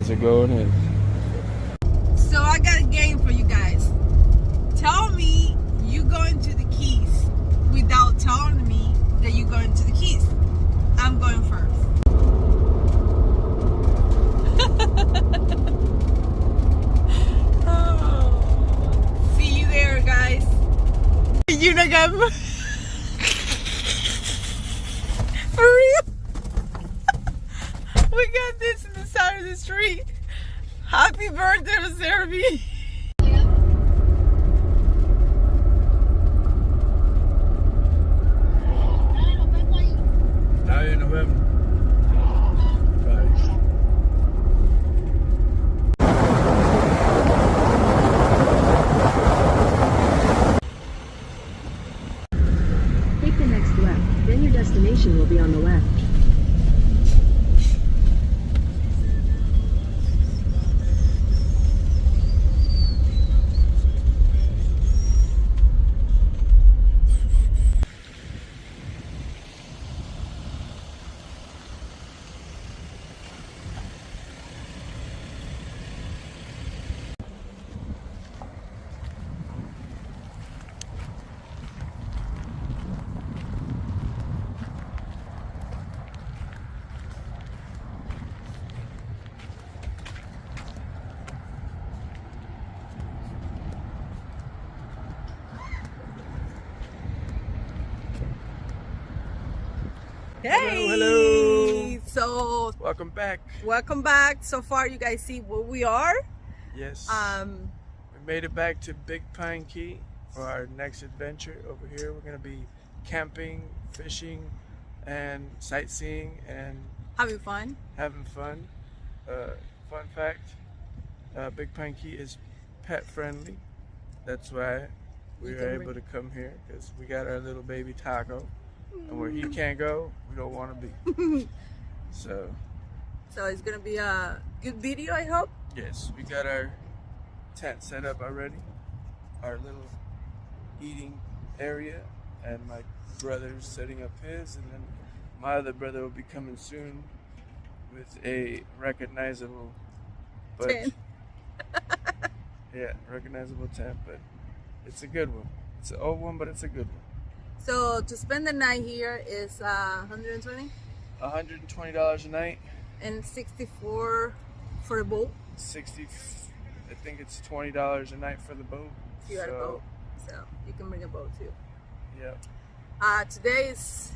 to go on it. So I got a game for you guys. Tell me you going to the Keys without telling me that you're going to the Keys. I'm going first. Oh. See you there, guys. You're not gonna... For real? We got this in the side of the street. Happy birthday to Serbi. Take the next left, then your destination will be on the left. Hey! Hello. So, Welcome back. welcome back. So far, you guys see where we are. Yes. Um, We made it back to Big Pine Key for our next adventure. Over here, we're gonna be camping, fishing, and sightseeing and having fun. having fun. Fun fact: Big Pine Key is pet friendly. That's why we You were can able to come here because we got our little baby Taco, and where he can't go, we don't want to be. So So it's gonna be a good video, I hope. yes, we got our tent set up already, our little eating area, and my brother's setting up his, and then my other brother will be coming soon with a recognizable Tent. yeah, recognizable tent, but it's a good one. It's an old one, but it's a good one. So to spend the night here is 120 $120 a night. and 64 for a boat. 60. I think it's $20 a night for the boat. If you had a boat, so you can bring a boat too. Yeah, Today is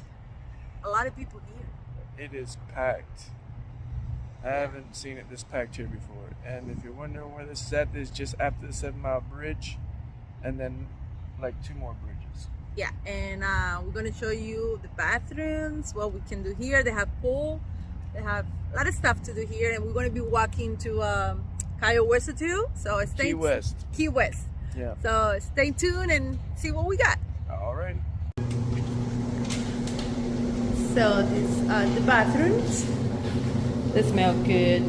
a lot of people here. it is packed. I haven't seen it this packed here before. And if you're wondering where this is at, this is just after the 7 Mile Bridge, and then like 2 more bridges. Yeah, and we're gonna show you the bathrooms, what we can do here. They have pool, they have a lot of stuff to do here, and we're gonna be walking to Cayo Hueso too. So stay Key West. Key West. Yeah. So stay tuned and see what we got. Alrighty. So these are the bathrooms. They smell good.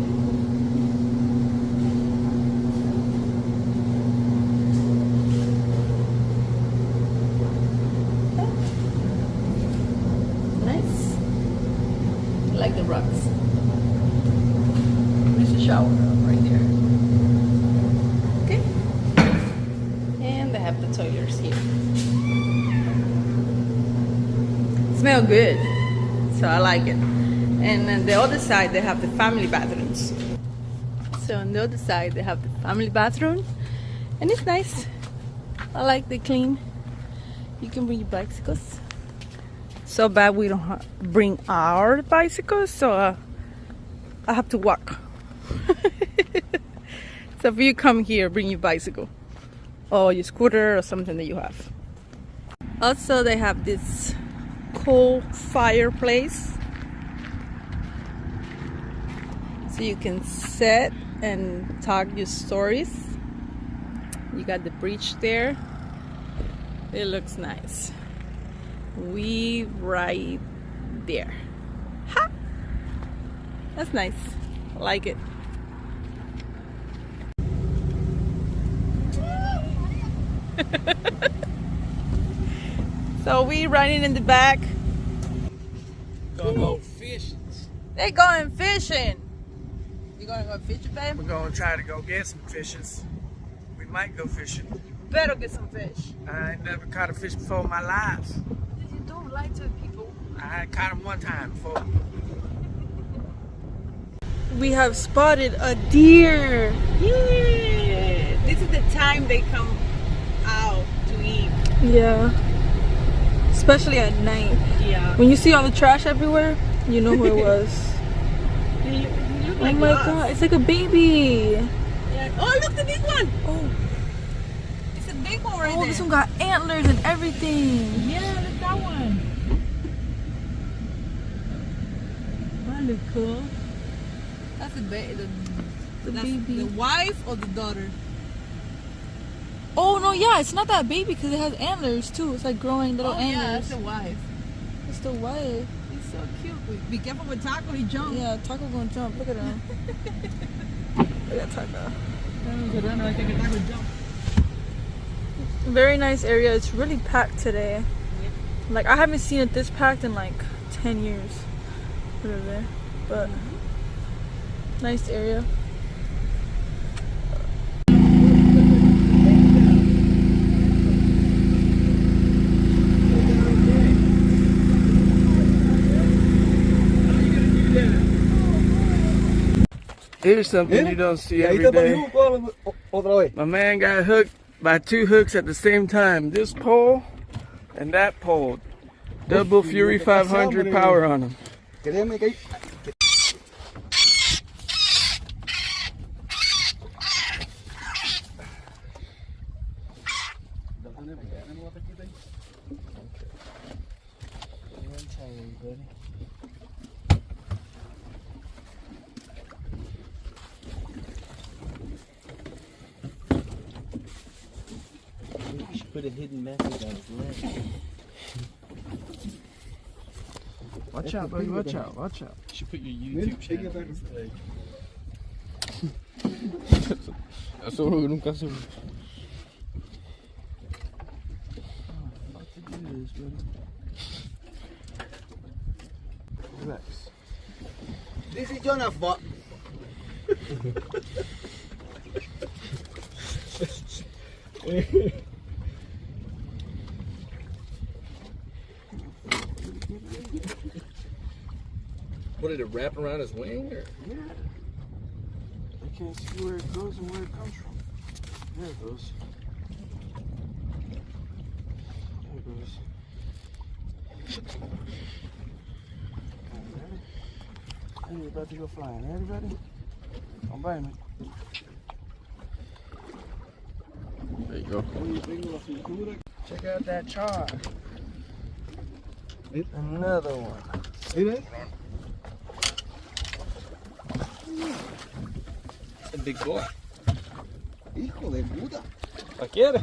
Nice. I like the rugs. There's a shower right there. Okay. And they have the toilets here. Smell good. So I like it. And on the other side they have the family bathrooms. So on the other side they have the family bathroom, and it's nice. I like the clean. You can bring your bicycles. So bad we don't bring our bicycles, so I have to walk. So if you come here, bring your bicycle or your scooter or something that you have. Also they have this coal fireplace, so you can sit and talk your stories. You got the bridge there. It looks nice. We right there. Ha! That's nice. I like it. So we running in the back. Gonna go fishing. They going fishing. You gonna go fishing, babe? We're gonna try to go get some fishes. We might go fishing. Better get some fish. I ain't never caught a fish before in my life. You don't lie to people. I caught him one time before. We have spotted a deer. Yeah. This is the time they come out to eat. Yeah. Especially at night. Yeah. When you see all the trash everywhere, you know who it was. You look Oh like my us. god, it's like a baby. Yeah. Oh, look at this one. Oh, It's a big one right oh, there. this one got antlers and everything. Yeah, look at that one. That look cool. That's the The that's baby. the wife or the daughter? Oh no, yeah, it's not that baby because it has antlers too. It's like growing little Yeah, antlers. that's the wife. It's the wife. He's so cute. Be careful with Taco, he jumps. Yeah, Taco gonna jump. Look at him. Look at Taco. Very nice area. It's really packed today. Like I haven't seen it this packed in like 10 years. Whatever. But nice area. Here's something you don't see every day. My man got hooked by 2 hooks at the same time. This pole and that pole. Double Fury 500 power on them. You should put a hidden message on his leg. Watch out, buddy. Watch out. Watch out. You should put your YouTube channel on his leg. Eso es lo que nunca hacemos. Relax. This is Jonathan. What did it wrap around his wing? Or? Yeah. I can't see where it goes and where it comes from. There it goes. There it goes. Hey, we're about to go flying. Everybody? Don't bite me. There you go. Check out that char. Another one. A big boy. Hijo de puta, ¿La quieres?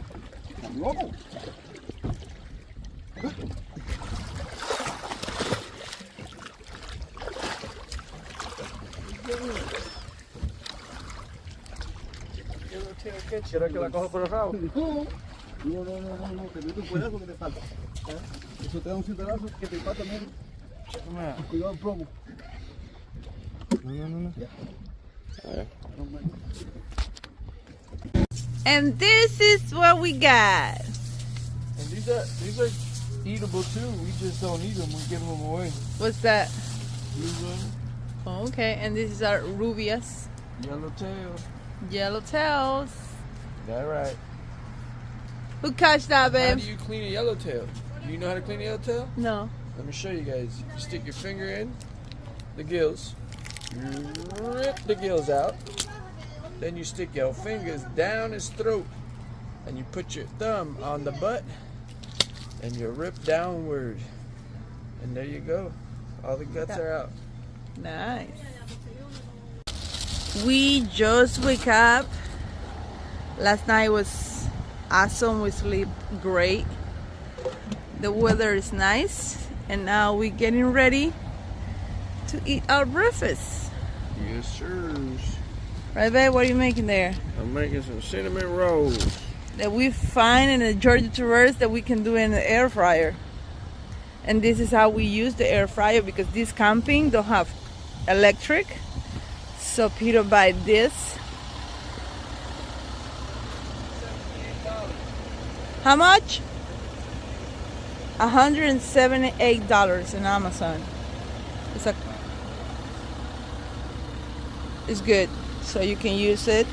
estás loco. ¿Quieres que la coja por el rabo? No, te meto un pedazo que te falta. Eso te da un cintazo que te falta medio. Check them out. Cuidado el plomo. No. And this is what we got. And these are eatable too. We just don't eat them. We give them away. What's that? Blue run, Oh, okay, and this is our rubias, yellowtail. yellowtails. That right. Who catch that, How babe? do you clean a yellowtail? Do you know how to clean a yellowtail? No. Let me show you guys. You stick your finger in the gills. You rip the gills out. Then you stick your fingers down his throat. And you put your thumb on the butt. And you rip downward. And there you go. All the guts are out. Nice. We just wake up. Last night was awesome. We sleep great. The weather is nice. And now we're getting ready to eat our breakfast. Yes, sir. Right, babe? What are you making there? I'm making some cinnamon rolls. That we find in the Georgia Traverse that we can do in the air fryer. And this is how we use the air fryer because this camping don't have electric. So Peter buy this. How much? $178 in Amazon. It's good. So you can use it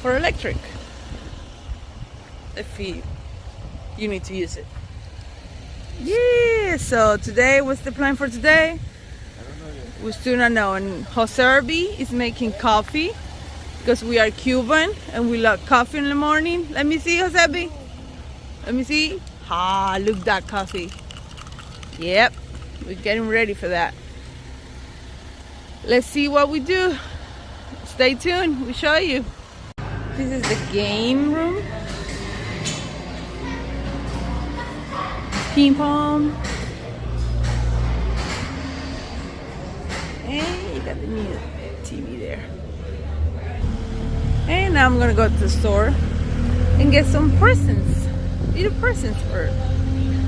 for electric if you need to use it. Yeah, so today, what's the plan for today? We still don't know. And Jose Arby is making coffee because we are Cuban and we love coffee in the morning. Let me see, Jose Arby. Let me see. Ah, look that coffee. Yep, we're getting ready for that. Let's see what we do. Stay tuned, we'll show you. This is the game room. Ping pong. And you got the new TV there. And now I'm gonna go to the store and get some presents. Little presents for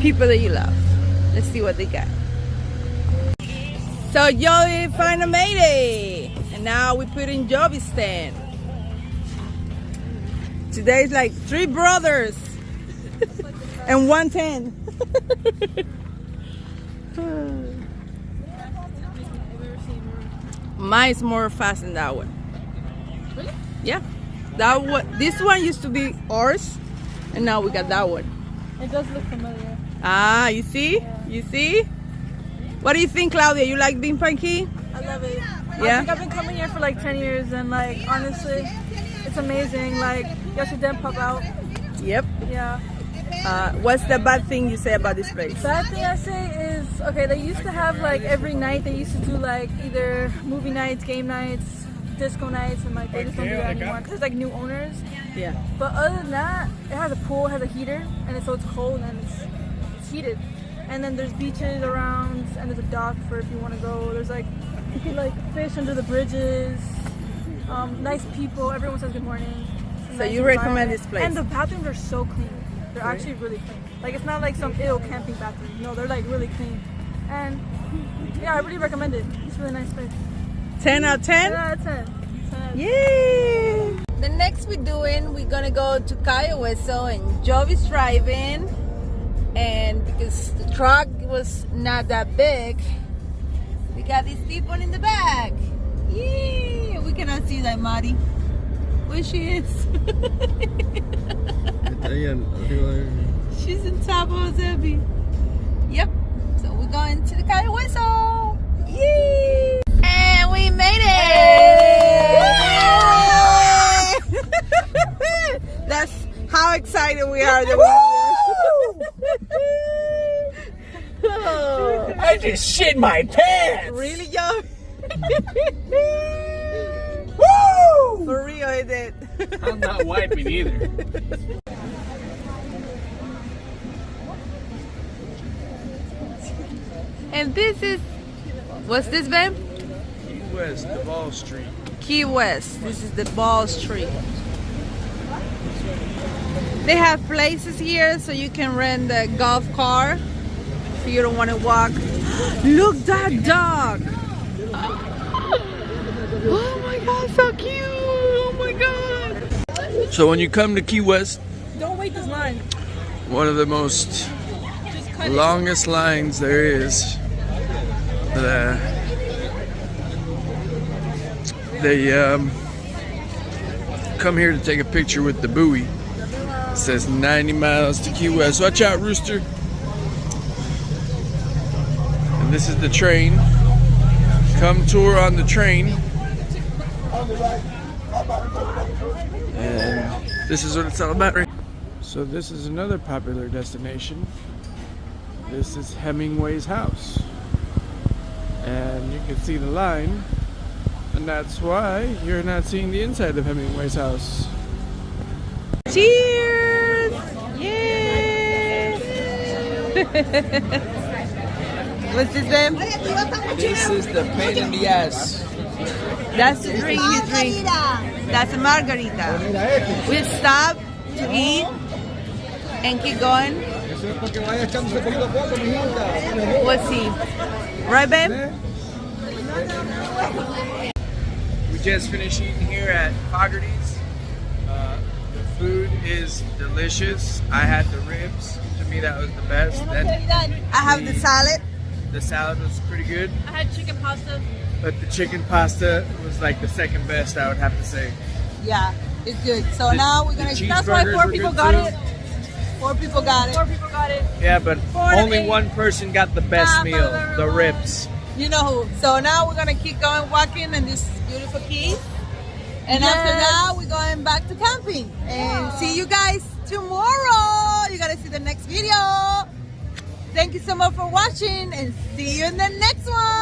people that you love. Let's see what they got. So Joey finally made it. And now we put in Joey's stand. Today's like 3 brothers and 110. Mine's more fast than that one. Really? Yeah. That one, this one used to be ours, and now we got that one. It does look familiar. Ah, you see? Yeah. You see? What do you think, Claudia? You like bean panky? I love it. Yeah? I think I've been coming here for like 10 years and like honestly, it's amazing. Like, y'all should then pop out. Yep. Yeah. What's the bad thing you say about this place? Bad thing I say is, okay, they used to have like every night, they used to do like either movie nights, game nights, disco nights, and like they just don't do that anymore because there's like new owners. Yeah. But other than that, it has a pool, it has a heater, and so it's cold and it's heated. And then there's beaches around, and there's a dock for if you want to go. There's like, you can like fish under the bridges. Nice people, everyone says good morning. It's a So nice you recommend environment. this place? And the bathrooms are so clean. They're actually really clean. Like it's not like some ill camping bathroom. No, they're like really clean. And yeah, I really recommend it. It's a really nice place. 10 out of 10? 10 out of 10. 10 out of 10. Yay! The next we're gonna go to Cayo Hueso, and Joey's driving. And because the truck was not that big, we got these people in the back. Yeah, we cannot see that Mari. Where she is? She's in top of Zebi. Yep. So we're going to the Cayo Hueso. Yay! And we made it! That's how excited we are that we're here. I just shit my pants. Really, yo? Woo! For real, I did. I'm not wiping either. And this is, what's this, babe? Key West, the Ball Street. Key West. This is the Ball Street. They have places here so you can rent a golf car if you don't want to walk. Look that dog! Oh my god, so cute! Oh my god! So when you come to Key West, Don't wait this line. one of the most longest lines there is, they come here to take a picture with the buoy. It says 90 miles to Key West. Watch out, Rooster. And this is the train. Come tour on the train. And this is what it's all about, right? So this is another popular destination. This is Hemingway's house. And you can see the line. And that's why you're not seeing the inside of Hemingway's house. Cheers! Yay! What's this, babe? This is the pain in the ass. That's the drink you drink. That's a margarita. We'll stop to eat and keep going. We'll see. Right, babe? We just finished eating here at Fogarty's. The food is delicious. I had the ribs. To me, that was the best. Then I have the salad. the salad was pretty good, I had chicken pasta. but the chicken pasta was like the second best, I would have to say. Yeah, it's good. So The- now we're the gonna. cheese- That's why cheeseburgers 4 were people good got too. it. 4 people got it. 4 people got it. Yeah, but Four to only eight. one person got the best Ah, meal, blah, the blah, ribs. You know who. So now we're gonna keep going walking in this beautiful key. And after Yes. that, we're going back to camping. And see you guys tomorrow. You gotta see the next video. Thank you so much for watching and see you in the next one.